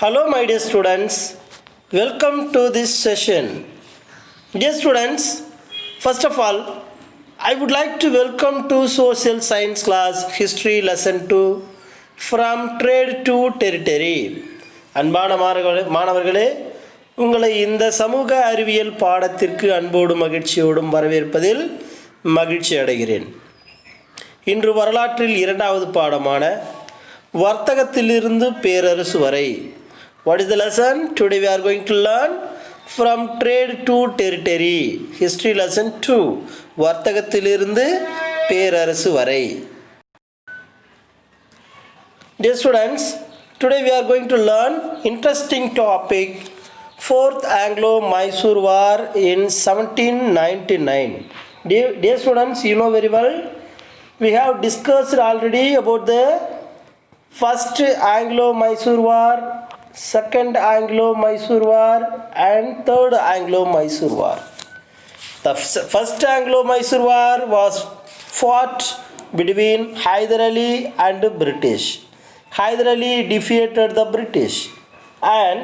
Hello, my dear students. Welcome to this session. Dear students, first of all, I would like to welcome to Social Science class History Lesson 2 from Trade to Territory. அன்பான மாணவர்களே, உங்களை இந்த சமூக அறிவியல் பாடத்திற்கு அன்போடும் மகிழ்ச்சியோடும் வரவேற்பதில் மகிழ்ச்சி அடைகிறேன். இன்று வரலாற்றில் இரண்டாவது பாடமான வர்த்தகத்திலிருந்து பேரரசு வரை. What is the lesson? Today we are going to learn from trade to territory. History lesson 2. வர்த்தகத்திலிருந்து பேரரசு வரை. Dear students, today we are going to learn interesting topic, Fourth Anglo-Mysore War in 1799. Dear students, you know very well, we have discussed already about the First Anglo-Mysore War, Second Anglo-Mysore War and Third Anglo-Mysore War. The First Anglo-Mysore War was fought between Hyder Ali and British. Hyder Ali defeated the British and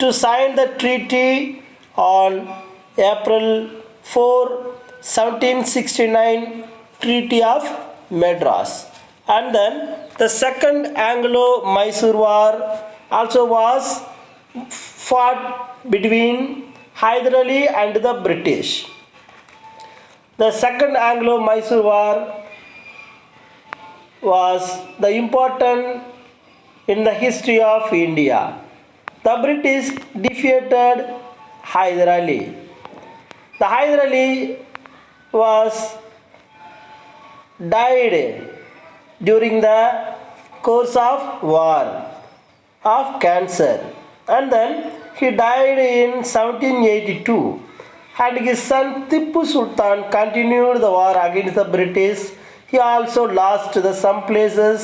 to sign the treaty on April 4, 1769, Treaty of Madras. And then the Second Anglo-Mysore War also was fought between Hyder Ali and the British. The Second Anglo-Mysore War was the important in the history of India. The British defeated Hyder Ali. The Hyder Ali was died during the course of war of cancer, and then he died in 1782, and his son Tipu Sultan continued the war against the British. He also lost some places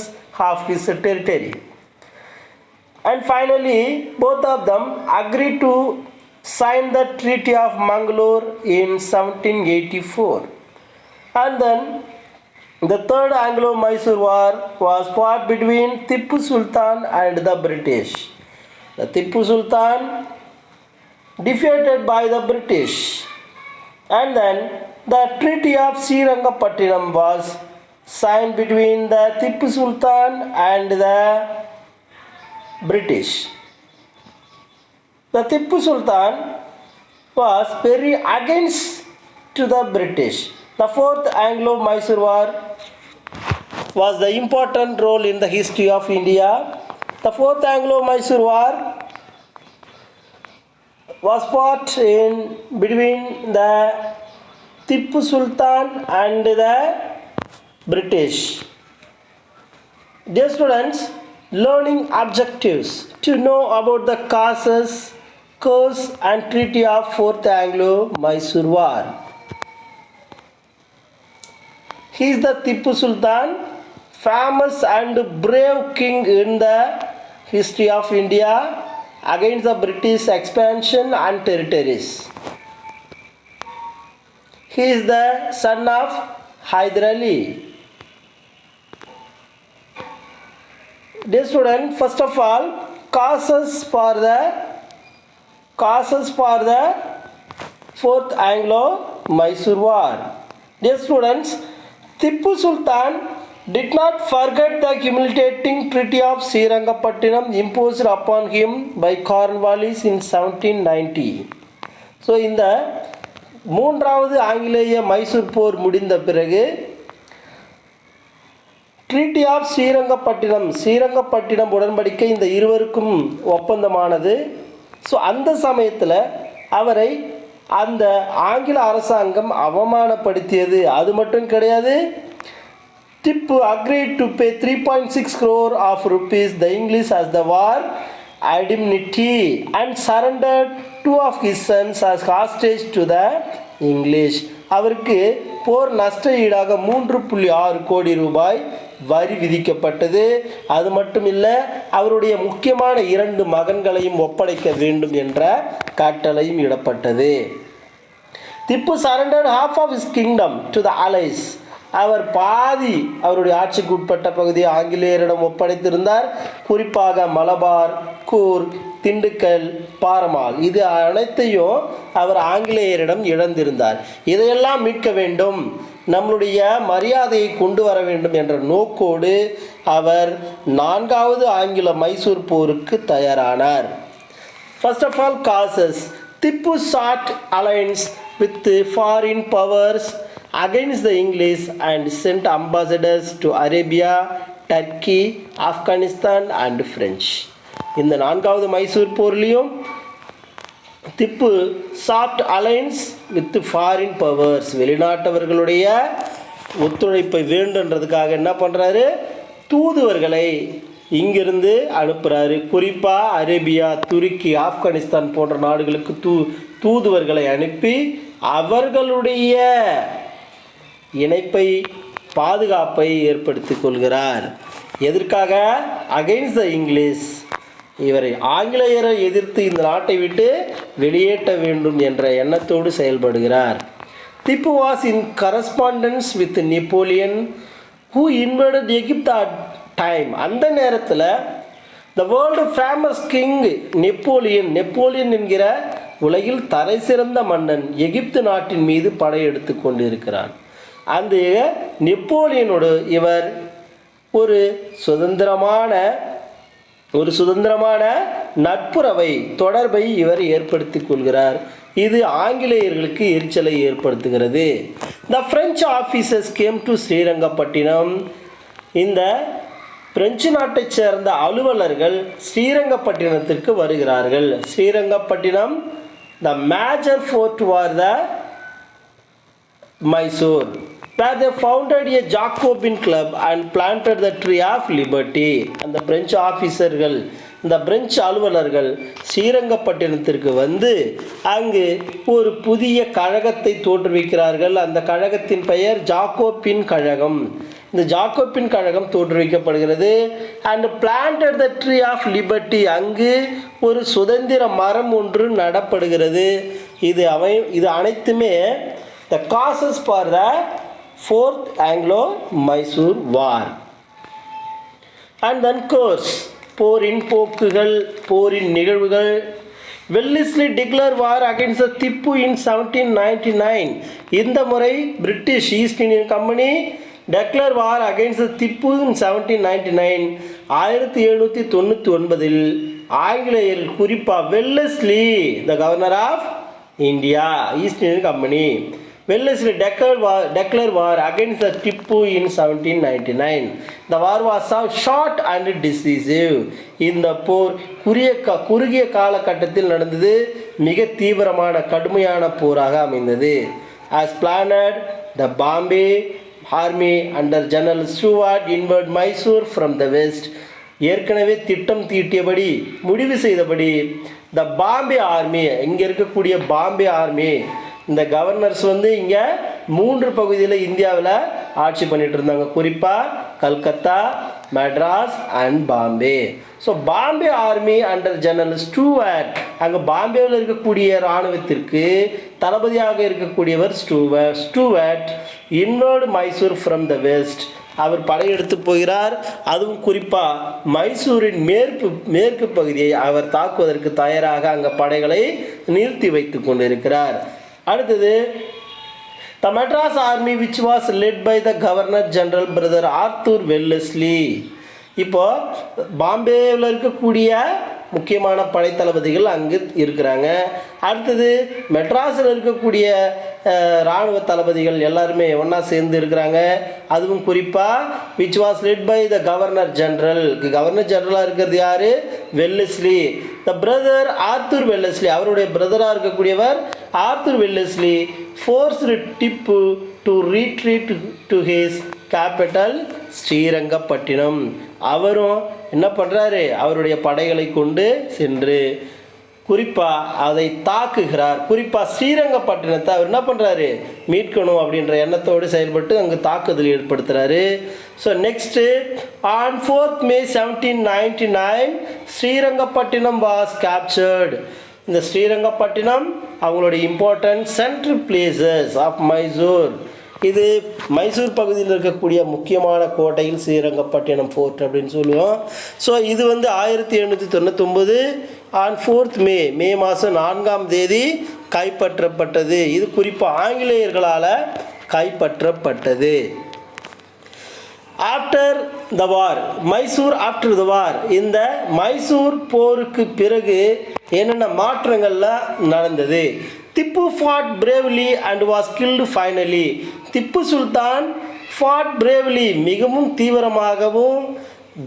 of his territory, and finally both of them agreed to sign the Treaty of Mangalore in 1784. And then the Third Anglo-Mysore War was fought between Tipu Sultan and the British. The Tipu Sultan defeated by the British, and then the Treaty of Srirangapattinam was signed between the Tipu Sultan and the British. The Tipu Sultan was very against to the British. The Fourth Anglo-Mysore War was the important role in the history of India. The Fourth Anglo-Mysore War was fought in between the Tipu Sultan and the British. Dear students, learning objectives to know about the causes, cause and treaty of Fourth Anglo-Mysore War. He is the Tipu Sultan, famous and brave king in the history of India against the British expansion and territories. He is the son of Hyder Ali. Dear student, first of all, causes for the Fourth Anglo-Mysore War. Dear students, Tipu Sultan did not forget the humiliating Treaty of Srirangapattinam imposed upon him by Cornwallis in 1790. So, இந்த மூன்றாவது ஆங்கிலேய மைசூர் போர் முடிந்த பிறகு treaty of Srirangapatna உடன்படிக்கை இந்த இருவருக்கும் ஒப்பந்தமானது. So அந்த சமயத்தில் அவரை அந்த ஆங்கில அரசாங்கம் அவமானப்படுத்தியது. அது மட்டும் கிடையாது, Tipu agreed to pay 3.6 crore of rupees the English as the war indemnity and surrendered 2 of his sons as hostage to the English. அவருக்கு போர் நஷ்ட ஈடாக 3.6 கோடி ரூபாய் வரி விதிக்கப்பட்டது. அது மட்டும் இல்லை, அவருடைய முக்கியமான 2 மகன்களையும் ஒப்படைக்க வேண்டும் என்ற கட்டளையும் இடப்பட்டது. Tipu surrendered half of his kingdom to the allies அவர் பாதி அவருடைய ஆட்சிக்கு உட்பட்ட பகுதியை ஆங்கிலேயரிடம் ஒப்படைத்திருந்தார். குறிப்பாக மலபார், கூர்க், திண்டுக்கல், பாரமால் இது அனைத்தையும் அவர் ஆங்கிலேயரிடம் இழந்திருந்தார். இதையெல்லாம் மீட்க வேண்டும், நம்மளுடைய மரியாதையை கொண்டு வர வேண்டும் என்ற நோக்கோடு அவர் 4வது ஆங்கில மைசூர் போருக்கு தயாரானார். First of all causes, Tipu sought alliance with the foreign powers against the English and sent ambassadors to Arabia, Turkey, Afghanistan and French. இந்த 4வது மைசூர் போர்லையும் Tipu sought alliance with foreign powers, வெளிநாட்டவர்களுடைய ஒத்துழைப்பை வேண்டுன்றதுக்காக என்ன பண்ணுறாரு, தூதுவர்களை இங்கிருந்து அனுப்புகிறாரு. குறிப்பாக அரேபியா, துருக்கி, ஆப்கானிஸ்தான் போன்ற நாடுகளுக்கு தூதுவர்களை அனுப்பி அவர்களுடைய இணைப்பை, பாதுகாப்பை ஏற்படுத்தி கொள்கிறார். எதற்காக? அகைன்ஸ்ட் த இங்கிலீஷ், இவரை ஆங்கிலேயரை எதிர்த்து இந்த நாட்டை விட்டு வெளியேற்ற வேண்டும் என்ற எண்ணத்தோடு செயல்படுகிறார். Tipu was in correspondence with Napoleon who invaded Egypt at time. அந்த நேரத்தில் the world famous king Napoleon என்கிற உலகில் தலை சிறந்த மன்னன் எகிப்து நாட்டின் மீது படையெடுத்து கொண்டிருக்கிறான். அந்த நெப்போலியனோடு இவர் ஒரு சுதந்திரமான நட்புறவை, தொடர்பை இவர் ஏற்படுத்தி கொள்கிறார். இது ஆங்கிலேயர்களுக்கு எரிச்சலை ஏற்படுத்துகிறது. The French officers came to Srirangapattinam. இந்த பிரெஞ்சு நாட்டைச் சேர்ந்த அலுவலர்கள் ஸ்ரீரங்கப்பட்டினத்திற்கு வருகிறார்கள். Srirangapattinam the major fort war the Mysore where they founded a Jacobin club and planted the tree of liberty. அந்த பிரெஞ்சு ஆஃபீஸர்கள், இந்த பிரெஞ்சு அலுவலர்கள் ஸ்ரீரங்கப்பட்டினத்திற்கு வந்து அங்கு ஒரு புதிய கழகத்தை தோற்றுவிக்கிறார்கள். அந்த கழகத்தின் பெயர் ஜாக்கோபின் கழகம். இந்த ஜாக்கோபின் கழகம் தோற்றுவிக்கப்படுகிறது. And planted the tree of liberty, அங்கு ஒரு சுதந்திர மரம் ஒன்று நடப்படுகிறது. இது அனைத்துமே the causes for the 4th Anglo-Mysore War. And then course, போரின் போக்குகள், போரின் நிகழ்வுகள். Wellesley declare war against the Tipu in 1799. இந்த முறை British East Indian company declare war against the Tipu in 1799. 1799 ஆங்கிலேயர், குறிப்பாக Wellesley the governor of India, East Indian company, Wellesley declared war against the Tipu in 1799. The war was short and decisive. இந்த போர் குறுகிய காலகட்டத்தில் நடந்தது, மிக தீவிரமான கடுமையான போராக அமைந்தது. As planned, the Bombay army under General Stuart invaded Mysore from the west. ஏற்கனவே திட்டம் தீட்டியபடி, முடிவு செய்தபடி த பாம்பே ஆர்மி, இங்கே இருக்கக்கூடிய பாம்பே ஆர்மி, இந்த கவர்னர்ஸ் வந்து இங்கே 3 பகுதியில் இந்தியாவில் ஆட்சி பண்ணிட்டு இருந்தாங்க. குறிப்பாக Calcutta, Madras and Bombay. So Bombay army under general Stuart, அங்கே பாம்பேவில் இருக்கக்கூடிய இராணுவத்திற்கு தளபதியாக இருக்கக்கூடியவர் Stuart invaded Mysore from the west. அவர் படையெடுத்து போகிறார். அதுவும் குறிப்பாக மைசூரின் மேற்கு பகுதியை அவர் தாக்குவதற்கு தயாராக அங்கே படைகளை நிறுத்தி வைத்து கொண்டிருக்கிறார். அடுத்தது the Madras army which was led by the governor general brother Arthur Wellesley. இப்போ பாம்பேவில் இருக்கக்கூடிய முக்கியமான படைத்தளபதிகள் அங்கு இருக்கிறாங்க. அடுத்தது மெட்ராஸில் இருக்கக்கூடிய இராணுவ தளபதிகள் எல்லாருமே ஒன்றா சேர்ந்து இருக்கிறாங்க. அதுவும் குறிப்பாக which was led by the governor ஜெனரலாக இருக்கிறது யார்? Wellesley. The brother Arthur Wellesley, அவருடைய பிரதராக இருக்கக்கூடியவர் Arthur Wellesley forced Tipu to retreat to his capital Srirangapattinam. அவரும் என்ன பண்ணுறாரு, அவருடைய படைகளை கொண்டு சென்று குறிப்பாக அதை தாக்குகிறார். குறிப்பாக ஸ்ரீரங்கப்பட்டினத்தை அவர் என்ன பண்ணுறாரு, மீட்கணும் அப்படின்ற எண்ணத்தோடு செயல்பட்டு அங்கு தாக்குதல் ஏற்படுத்துகிறாரு. So next on 4th May 1799 Srirangapattinam was captured. இந்த ஸ்ரீரங்கப்பட்டினம் அவங்களுடைய important central places of Mysore. இது மைசூர் பகுதியில் இருக்கக்கூடிய முக்கியமான கோட்டையில் ஸ்ரீரங்கப்பட்டினம் ஃபோர்ட் அப்படின்னு சொல்லுவோம். ஸோ இது வந்து 1799 ஆன் 4th மே மாதம் 4ஆம் தேதி கைப்பற்றப்பட்டது. இது குறிப்பாக ஆங்கிலேயர்களால் கைப்பற்றப்பட்டது. After the war Mysore after the war இந்த மைசூர் போருக்கு பிறகு என்னென்ன மாற்றங்கள்லாம் நடந்தது? Tipu fought bravely and was killed finally. Tipu Sultan fought bravely மிகவும் தீவிரமாகவும்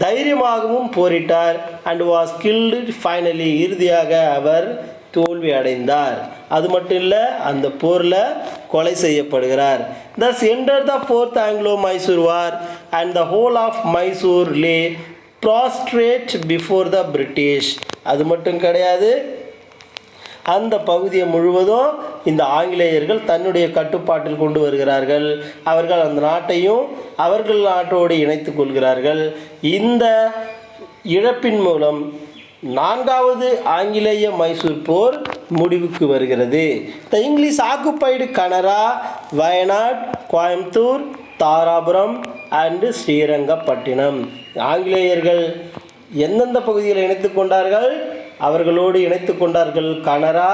தைரியமாகவும் போரிட்டார். அண்ட் வாஸ் கில்டு ஃபைனலி இறுதியாக அவர் தோல்வி அடைந்தார். அது மட்டும் இல்லை, அந்த போரில் கொலை செய்யப்படுகிறார். Thus ended the 4th Anglo-Mysore War and the whole of Mysore lay prostrate before the British. அது மட்டும் கிடையாது, அந்த பகுதியை முழுவதும் இந்த ஆங்கிலேயர்கள் தன்னுடைய கட்டுப்பாட்டில் கொண்டு வருகிறார்கள். அவர்கள் அந்த நாட்டையும் அவர்கள் நாட்டோடு இணைத்து கொள்கிறார்கள். இந்த இழப்பின் மூலம் 4வது ஆங்கிலேய மைசூர் போர் முடிவுக்கு வருகிறது. த English occupied Canara, Wayanad, Coimbatore, Dharapuram and Srirangapatna. ஆங்கிலேயர்கள் எந்தெந்த பகுதியில் இணைத்து கொண்டார்கள்? அவர்களோடு இணைத்து கொண்டார்கள் கனரா,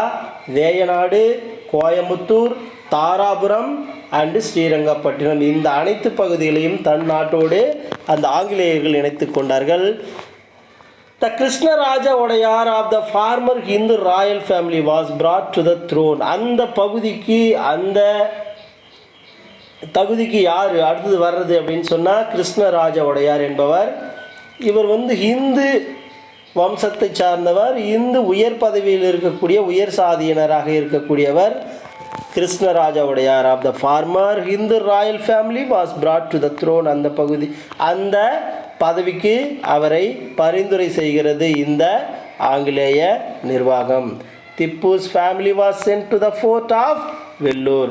வேயநாடு, கோயம்புத்தூர், தாராபுரம் அண்டு ஸ்ரீரங்கப்பட்டினம். இந்த அனைத்து பகுதிகளையும் தன் நாட்டோடு அந்த ஆங்கிலேயர்கள் இணைத்து கொண்டார்கள். The Krishnaraja Odayar of the former Hindu royal family was brought to the throne. அந்த பகுதிக்கு அந்த தகுதிக்கு யார் அடுத்தது வர்றது அப்படின்னு சொன்னால் கிருஷ்ணராஜ உடையார் என்பவர். இவர் வந்து இந்து வம்சத்தை சார்ந்தவர். இந்து உயர் பதவியில் இருக்கக்கூடிய உயர் சாதியினராக இருக்கக்கூடியவர். Krishnaraja Wodeyar of the former Hindu royal family was brought to the throne. அந்த பகுதி அந்த பதவிக்கு அவரை பரிந்துரை செய்கிறது இந்த ஆங்கிலேய நிர்வாகம். Tipu's family was sent to the fort of Vellore.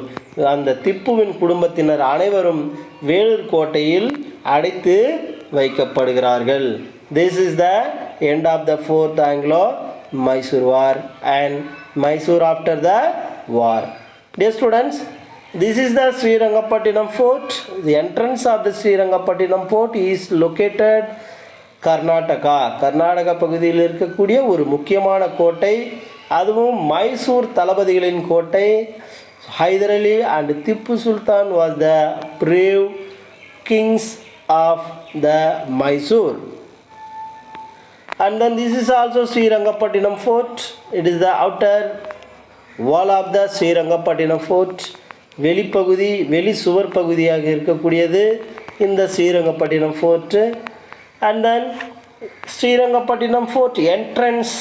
அந்த திப்புவின் குடும்பத்தினர் அனைவரும் வேலூர் கோட்டையில் அடைத்து வைக்கப்படுகிறார்கள். This is the end of the 4th Anglo-Mysore War and Mysore after the war. Dear students, this is the Srirangapattinam Fort. The entrance of the Srirangapattinam Fort is located Karnataka. Karnataka பகுதியில் இருக்கக்கூடிய ஒரு முக்கியமான கோட்டை. அதுவும் மைசூர் தளபதிகளின் கோட்டை. Hyder Ali and Tipu Sultan was the brave kings of the Mysore. And then this is also Srirangapattinam Fort. It is the outer wall of the Srirangapattinam Fort. வெளிப்பகுதி வெளி சுவர் பகுதியாக இருக்கக்கூடியது இந்த Srirangapattinam fort. And then Srirangapattinam fort entrance,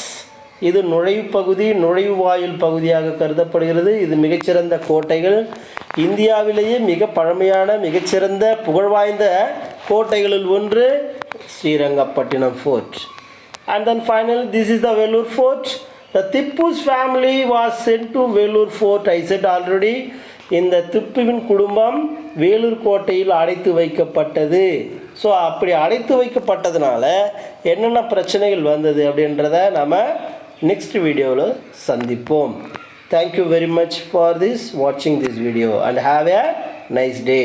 இது நுழைவு பகுதி, நுழைவு வாயில் பகுதியாக கருதப்படுகிறது. இது மிகச்சிறந்த கோட்டைகள். இந்தியாவிலேயே மிக பழமையான மிகச்சிறந்த புகழ்வாய்ந்த கோட்டைகளில் ஒன்று Srirangapattinam fort. And then finally this is the Vellore Fort. The Tippu's family was sent to Vellore Fort. I said already, இந்த திப்புவின் குடும்பம் வேலூர் கோட்டையில் அடைத்து வைக்கப்பட்டது. ஸோ அப்படி அடைத்து வைக்கப்பட்டதுனால என்னென்ன பிரச்சனைகள் வந்தது அப்படின்றத நம்ம நெக்ஸ்ட் வீடியோவில் சந்திப்போம். Thank you very much for this வாட்சிங் this video and have a nice day.